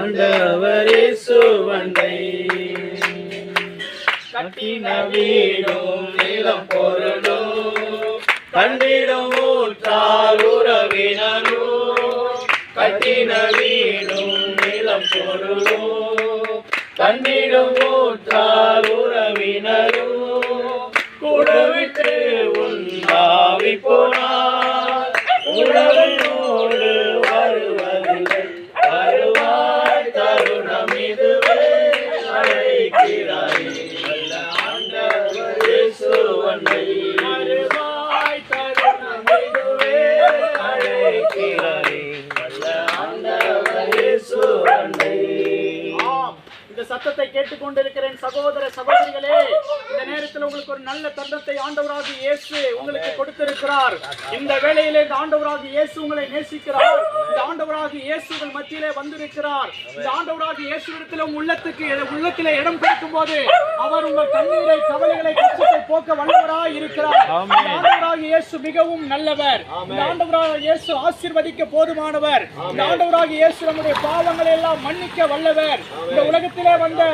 ஆண்டவர் இயேசு வந்தை. கட்டின வீடும் நிலம் பொருளும் கண்டிடும் ஊற்றால் உறவினரும். கட்டின வீடும் நிலம் பொருளும் கண்டிடும் ஊற்றால் உறவினரும். கூடவிட்டு உண்டாவி போனார் உறவினோடு வருவதில்லை. வருவாய் தருணம் இதுவே அழைக்கிறாய் நல்ல ஆண்டவர் இயேசு வந்தை. வருவாய் தருணம் இதுவே அழைக்கிறாய் நல்ல ஆண்டவர் இயேசு வந்தை. இந்த சத்தத்தை கேட்டுக்கொண்டிருக்கிறேன் சகோதர சகோதரிகளே, இந்த நேரத்தில் உங்களுக்கு ஒரு நல்ல தருணத்தை ஆண்டவராகிய இயேசு உங்களுக்கு கொடுத்திருக்கிறார். இந்த வேளையிலே இந்த ஆண்டவராகிய இயேசு உங்களை நேசிக்கிறார். இந்த ஆண்டவராகிய இயேசு உங்கள் மத்தியிலே வந்திருக்கிறார். இந்த ஆண்டவராகிய இயேசுவிடத்தில் உள்ளத்திலே இடம் கொடுக்கும் போது அவர் உங்கள் கண்ணீரை, கவலைகளை, கஷ்டத்தை போக்க வல்லவராய் இருக்கிறார். இந்த ஆண்டவராகிய இயேசு மிகவும் நல்லவர். இந்த ஆண்டவராகிய இயேசு ஆசீர்வதிக்க போதுமானவர். இந்த ஆண்டவராகிய இயேசு நம்முடைய பாவங்களை எல்லாம் மன்னிக்க வல்லவர். இந்த உலகத்திலே வந்த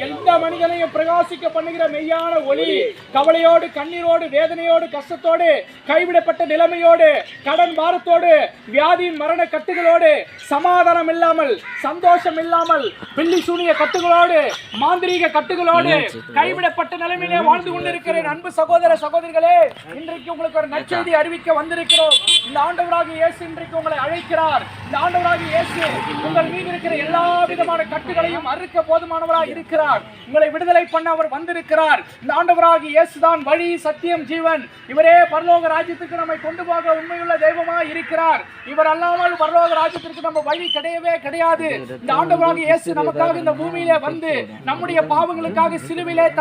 எந்த மனிதனையும் பிரகாசிக்க பண்ணுகிற மெய்யான ஒளி. கவலையோடு, கண்ணீரோடு, வேதனையோடு, கஷ்டத்தோடு, கைவிடப்பட்ட நிலைமையோடு, கடன் பாரத்தோடு, வியாதியின் மரண கட்டுகளோடு, சமாதானம் இல்லாமல், சந்தோஷம் இல்லாமல், பில்லி சூனிய கட்டுகளோடு, மாந்திரீக கட்டுகளோடு, கைவிடப்பட்ட நிலைமையிலே வாழ்ந்து கொண்டிருக்கிறேன் அன்பு சகோதர சகோதரிகளே, இன்றைக்கு உங்களுக்கு ஒரு நற்செய்தி அறிவிக்க வந்திருக்கிறோம். இந்த ஆண்டவராகிய இயேசு இன்றைக்கு உங்களை அழைக்கிறார். இந்த ஆண்டவராகிய இயேசு உங்கள் மீது இருக்கிற எல்லா விதமான கட்டுகளையும் அறுக்க போதுமானவராக இருக்கிறார். உங்களை விடுதலை பண்ண அவர் வந்திருக்கிறார். இந்த ஆண்டவராகிய இயேசுதான் வழி, சத்தியம், ஜீவன். இவரே பரலோக ராஜ்யத்துக்கு நம்மை கொண்டு போக உண்மையுள்ள தெய்வமாய் இருக்கிறார். இவர் அல்லாமல் பரலோக ராஜ்யத்திற்கு நம்ம வழி கிடையவே கிடையாது. இந்த ஆண்டவராகிய இயேசு நமக்காக இந்த பூமியிலே வந்து நம்முடைய பாவங்களுக்காக சிலுவிலே